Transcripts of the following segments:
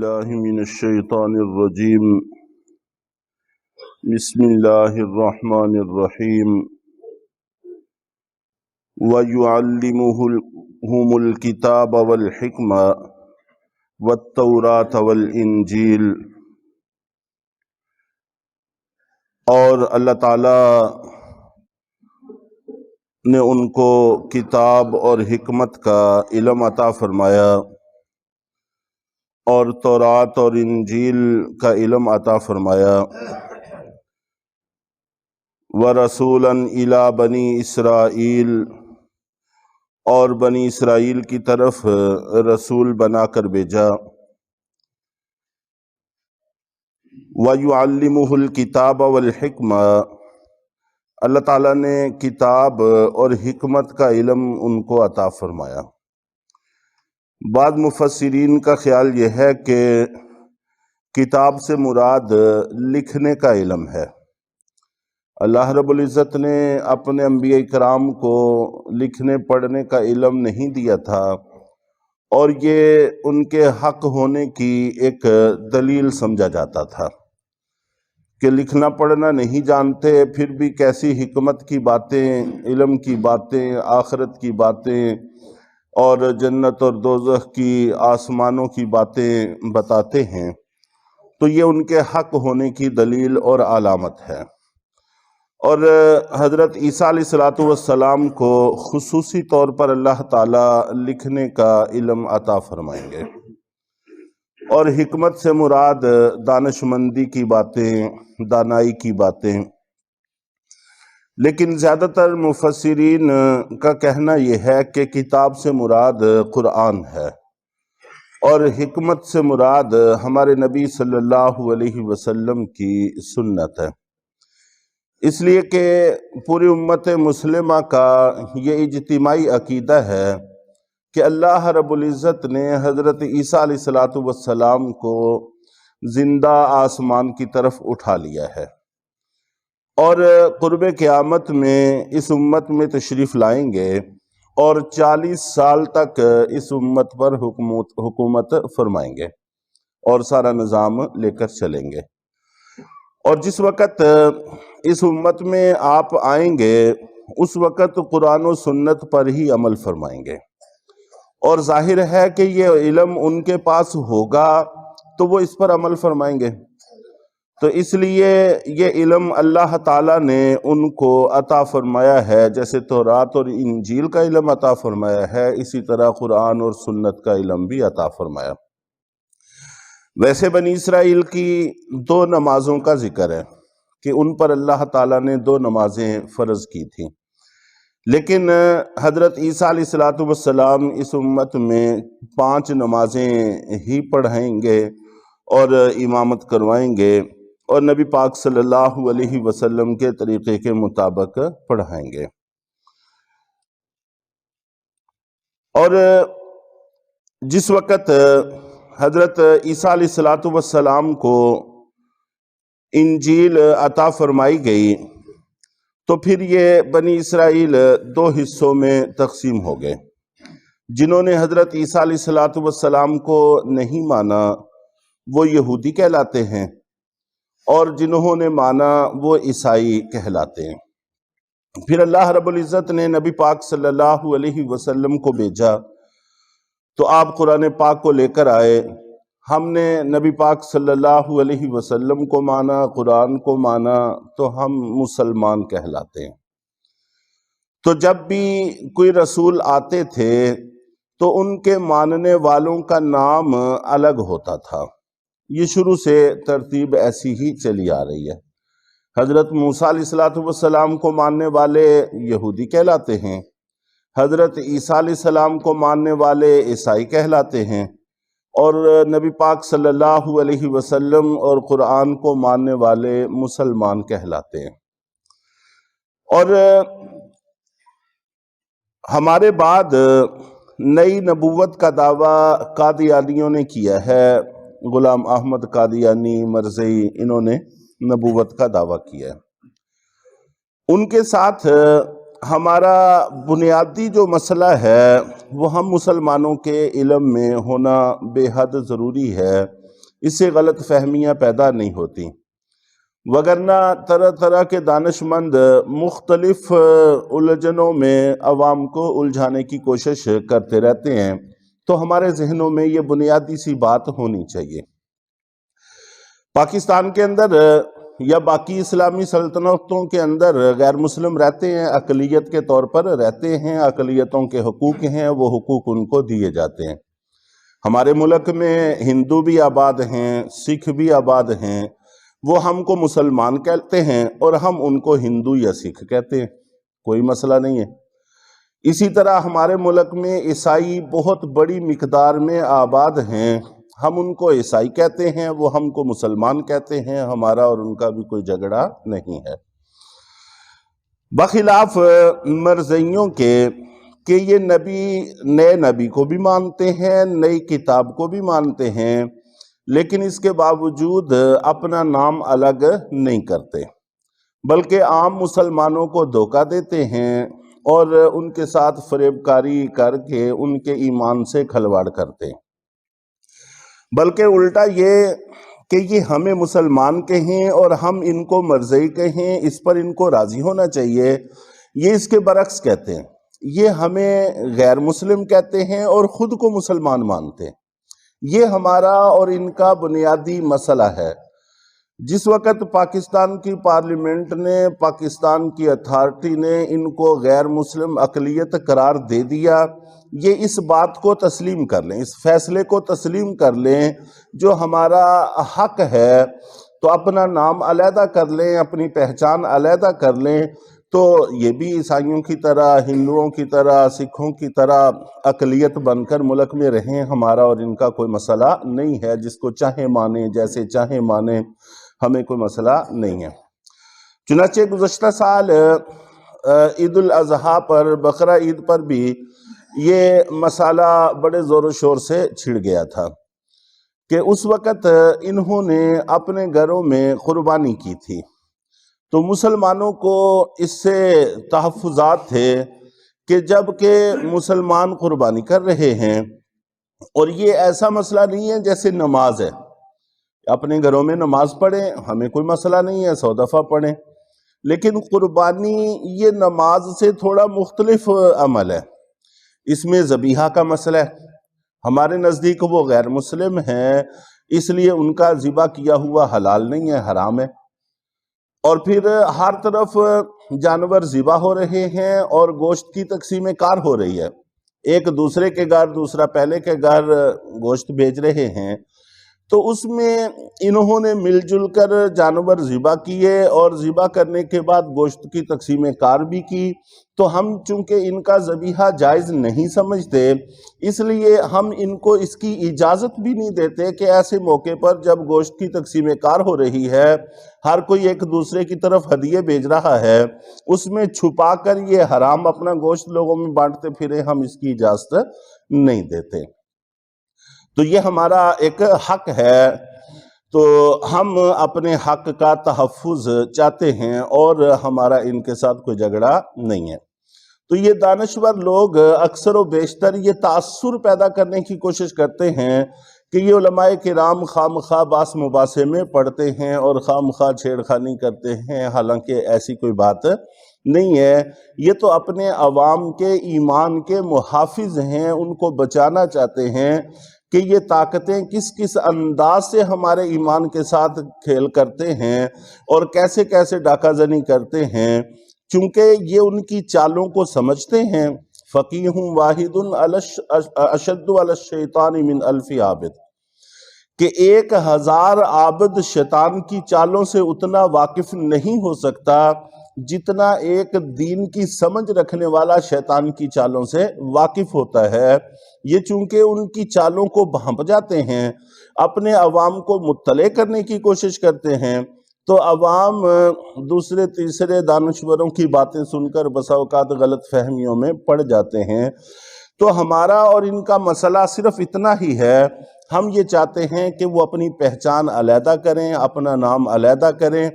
باللہ من الشیطان الرجیم بسم اللہ الرحمن الرحیم وَيُعَلِّمُهُمُ الْكِتَابَ وَالْحِكْمَةَ وَالتَّوْرَاةَ وَالْإِنْجِيلَ، اور اللہ تعالیٰ نے ان کو کتاب اور حکمت کا علم عطا فرمایا اور تورات اور انجیل کا علم عطا فرمایا۔ وَرَسُولًا إِلَىٰ بَنِي اسرائیل، اور بنی اسرائیل کی طرف رسول بنا کر بھیجا۔ وَيُعَلِّمُهُ الْكِتَابَ وَالْحِكْمَةَ، اللہ تعالیٰ نے کتاب اور حکمت کا علم ان کو عطا فرمایا۔ بعض مفسرین کا خیال یہ ہے کہ کتاب سے مراد لکھنے کا علم ہے۔ اللہ رب العزت نے اپنے انبیاء کرام کو لکھنے پڑھنے کا علم نہیں دیا تھا، اور یہ ان کے حق ہونے کی ایک دلیل سمجھا جاتا تھا کہ لکھنا پڑھنا نہیں جانتے پھر بھی کیسی حکمت کی باتیں، علم کی باتیں، آخرت کی باتیں اور جنت اور دوزخ کی، آسمانوں کی باتیں بتاتے ہیں، تو یہ ان کے حق ہونے کی دلیل اور علامت ہے۔ اور حضرت عیسیٰ علیہ السلام کو خصوصی طور پر اللہ تعالیٰ لکھنے کا علم عطا فرمائیں گے، اور حکمت سے مراد دانشمندی کی باتیں، دانائی کی باتیں۔ لیکن زیادہ تر مفسرین کا کہنا یہ ہے کہ کتاب سے مراد قرآن ہے، اور حکمت سے مراد ہمارے نبی صلی اللہ علیہ وسلم کی سنت ہے، اس لیے کہ پوری امت مسلمہ کا یہ اجتماعی عقیدہ ہے کہ اللہ رب العزت نے حضرت عیسیٰ علیہ السلام کو زندہ آسمان کی طرف اٹھا لیا ہے، اور قرب قیامت میں اس امت میں تشریف لائیں گے، اور 40 سال تک اس امت پر حکومت فرمائیں گے اور سارا نظام لے کر چلیں گے۔ اور جس وقت اس امت میں آپ آئیں گے اس وقت قرآن و سنت پر ہی عمل فرمائیں گے، اور ظاہر ہے کہ یہ علم ان کے پاس ہوگا تو وہ اس پر عمل فرمائیں گے۔ تو اس لیے یہ علم اللہ تعالیٰ نے ان کو عطا فرمایا ہے، جیسے تورات اور انجیل کا علم عطا فرمایا ہے، اسی طرح قرآن اور سنت کا علم بھی عطا فرمایا۔ ویسے بنی اسرائیل کی 2 نمازوں کا ذکر ہے کہ ان پر اللہ تعالیٰ نے 2 نمازیں فرض کی تھیں، لیکن حضرت عیسیٰ علیہ السلام اس امت میں 5 نمازیں ہی پڑھائیں گے اور امامت کروائیں گے، اور نبی پاک صلی اللہ علیہ وسلم کے طریقے کے مطابق پڑھائیں گے۔ اور جس وقت حضرت عیسیٰ علیہ السلام کو انجیل عطا فرمائی گئی تو پھر یہ بنی اسرائیل 2 حصوں میں تقسیم ہو گئے۔ جنہوں نے حضرت عیسیٰ علیہ السلام کو نہیں مانا وہ یہودی کہلاتے ہیں، اور جنہوں نے مانا وہ عیسائی کہلاتے ہیں۔ پھر اللہ رب العزت نے نبی پاک صلی اللہ علیہ وسلم کو بھیجا تو آپ قرآن پاک کو لے کر آئے۔ ہم نے نبی پاک صلی اللہ علیہ وسلم کو مانا، قرآن کو مانا، تو ہم مسلمان کہلاتے ہیں۔ تو جب بھی کوئی رسول آتے تھے تو ان کے ماننے والوں کا نام الگ ہوتا تھا۔ یہ شروع سے ترتیب ایسی ہی چلی آ رہی ہے۔ حضرت موسیٰ علیہ السلام کو ماننے والے یہودی کہلاتے ہیں، حضرت عیسیٰ علیہ السلام کو ماننے والے عیسائی کہلاتے ہیں، اور نبی پاک صلی اللہ علیہ وسلم اور قرآن کو ماننے والے مسلمان کہلاتے ہیں۔ اور ہمارے بعد نئی نبوت کا دعویٰ قادیانیوں نے کیا ہے، غلام احمد قادیانی، مرزئی، انہوں نے نبوت کا دعویٰ کیا ہے۔ ان کے ساتھ ہمارا بنیادی جو مسئلہ ہے وہ ہم مسلمانوں کے علم میں ہونا بے حد ضروری ہے اس سے غلط فہمیاں پیدا نہیں ہوتی، وگرنہ طرح طرح کے دانشمند مختلف الجھنوں میں عوام کو الجھانے کی کوشش کرتے رہتے ہیں، تو ہمارے ذہنوں میں یہ بنیادی سی بات ہونی چاہیے۔ پاکستان کے اندر یا باقی اسلامی سلطنتوں کے اندر غیر مسلم رہتے ہیں، اقلیت کے طور پر رہتے ہیں، اقلیتوں کے حقوق ہیں، وہ حقوق ان کو دیے جاتے ہیں۔ ہمارے ملک میں ہندو بھی آباد ہیں، سکھ بھی آباد ہیں، وہ ہم کو مسلمان کہتے ہیں اور ہم ان کو ہندو یا سکھ کہتے ہیں، کوئی مسئلہ نہیں ہے۔ اسی طرح ہمارے ملک میں عیسائی بہت بڑی مقدار میں آباد ہیں، ہم ان کو عیسائی کہتے ہیں، وہ ہم کو مسلمان کہتے ہیں، ہمارا اور ان کا بھی کوئی جھگڑا نہیں ہے۔ بخلاف مرزائیوں کے کہ یہ نئے نبی کو بھی مانتے ہیں، نئی کتاب کو بھی مانتے ہیں، لیکن اس کے باوجود اپنا نام الگ نہیں کرتے، بلکہ عام مسلمانوں کو دھوکہ دیتے ہیں اور ان کے ساتھ فریب کاری کر کے ان کے ایمان سے کھلواڑ کرتے ہیں۔ بلکہ الٹا یہ کہ یہ ہمیں مسلمان کہیں اور ہم ان کو مرزائی کہیں، اس پر ان کو راضی ہونا چاہیے، یہ اس کے برعکس کہتے ہیں۔ یہ ہمیں غیر مسلم کہتے ہیں اور خود کو مسلمان مانتے ہیں۔ یہ ہمارا اور ان کا بنیادی مسئلہ ہے۔ جس وقت پاکستان کی پارلیمنٹ نے، پاکستان کی اتھارٹی نے ان کو غیر مسلم اقلیت قرار دے دیا، یہ اس بات کو تسلیم کر لیں، اس فیصلے کو تسلیم کر لیں جو ہمارا حق ہے، تو اپنا نام علیحدہ کر لیں، اپنی پہچان علیحدہ کر لیں، تو یہ بھی عیسائیوں کی طرح، ہندوؤں کی طرح، سکھوں کی طرح اقلیت بن کر ملک میں رہیں، ہمارا اور ان کا کوئی مسئلہ نہیں ہے، جس کو چاہیں مانیں، جیسے چاہیں مانیں، ہمیں کوئی مسئلہ نہیں ہے۔ چنانچہ گزشتہ سال عید الاضحیٰ پر، بقرہ عید پر بھی یہ مسئلہ بڑے زور و شور سے چھڑ گیا تھا کہ اس وقت انہوں نے اپنے گھروں میں قربانی کی تھی، تو مسلمانوں کو اس سے تحفظات تھے کہ جب کہ مسلمان قربانی کر رہے ہیں، اور یہ ایسا مسئلہ نہیں ہے جیسے نماز ہے، اپنے گھروں میں نماز پڑھیں، ہمیں کوئی مسئلہ نہیں ہے، 100 دفعہ پڑھیں، لیکن قربانی یہ نماز سے تھوڑا مختلف عمل ہے، اس میں ذبیحہ کا مسئلہ ہے۔ ہمارے نزدیک وہ غیر مسلم ہیں، اس لیے ان کا ذبح کیا ہوا حلال نہیں ہے، حرام ہے، اور پھر ہر طرف جانور ذبح ہو رہے ہیں اور گوشت کی تقسیم کار ہو رہی ہے، ایک دوسرے کے گھر، دوسرا پہلے کے گھر گوشت بھیج رہے ہیں، تو اس میں انہوں نے مل جل کر جانور ذبح کیے اور ذبح کرنے کے بعد گوشت کی تقسیم کار بھی کی، تو ہم چونکہ ان کا ذبیحہ جائز نہیں سمجھتے، اس لیے ہم ان کو اس کی اجازت بھی نہیں دیتے کہ ایسے موقع پر جب گوشت کی تقسیم کار ہو رہی ہے، ہر کوئی ایک دوسرے کی طرف ہدیے بھیج رہا ہے، اس میں چھپا کر یہ حرام اپنا گوشت لوگوں میں بانٹتے پھرے، ہم اس کی اجازت نہیں دیتے۔ تو یہ ہمارا ایک حق ہے، تو ہم اپنے حق کا تحفظ چاہتے ہیں اور ہمارا ان کے ساتھ کوئی جھگڑا نہیں ہے۔ تو یہ دانشور لوگ اکثر و بیشتر یہ تاثر پیدا کرنے کی کوشش کرتے ہیں کہ یہ علماء کرام خواہ مخواہ باس مباحثے میں پڑھتے ہیں اور خواہ مخواہ چھیڑ خانی کرتے ہیں، حالانکہ ایسی کوئی بات نہیں ہے، یہ تو اپنے عوام کے ایمان کے محافظ ہیں، ان کو بچانا چاہتے ہیں کہ یہ طاقتیں کس کس انداز سے ہمارے ایمان کے ساتھ کھیل کرتے ہیں اور کیسے کیسے ڈاکہ زنی کرتے ہیں، چونکہ یہ ان کی چالوں کو سمجھتے ہیں۔ فقیہ واحد اشد علی الشیطان من 1000 عابد، کہ 1000 عابد شیطان کی چالوں سے اتنا واقف نہیں ہو سکتا جتنا ایک دین کی سمجھ رکھنے والا شیطان کی چالوں سے واقف ہوتا ہے۔ یہ چونکہ ان کی چالوں کو بھانپ جاتے ہیں، اپنے عوام کو مطلع کرنے کی کوشش کرتے ہیں، تو عوام دوسرے تیسرے دانشوروں کی باتیں سن کر بسا اوقات غلط فہمیوں میں پڑ جاتے ہیں۔ تو ہمارا اور ان کا مسئلہ صرف اتنا ہی ہے، ہم یہ چاہتے ہیں کہ وہ اپنی پہچان علیحدہ کریں، اپنا نام علیحدہ کریں،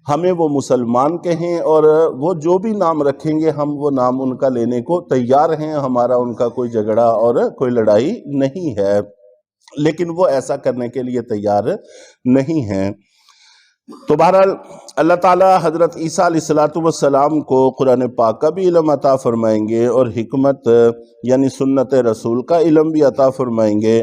ہمیں وہ مسلمان کہیں، اور وہ جو بھی نام رکھیں گے ہم وہ نام ان کا لینے کو تیار ہیں، ہمارا ان کا کوئی جھگڑا اور کوئی لڑائی نہیں ہے۔ لیکن وہ ایسا کرنے کے لیے تیار نہیں ہیں۔ تو بہرحال اللہ تعالیٰ حضرت عیسیٰ علیہ السلام کو قرآن پاک کا بھی علم عطا فرمائیں گے اور حکمت یعنی سنت رسول کا علم بھی عطا فرمائیں گے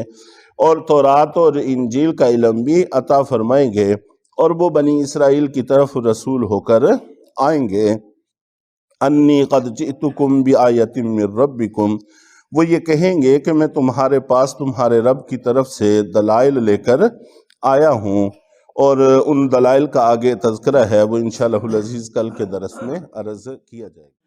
اور تورات اور انجیل کا علم بھی عطا فرمائیں گے، اور وہ بنی اسرائیل کی طرف رسول ہو کر آئیں گے۔ انی قد جئتکم بآیۃ من ربکم، وہ یہ کہیں گے کہ میں تمہارے پاس تمہارے رب کی طرف سے دلائل لے کر آیا ہوں، اور ان دلائل کا آگے تذکرہ ہے وہ انشاءاللہ العزیز کل کے درس میں عرض کیا جائے گا۔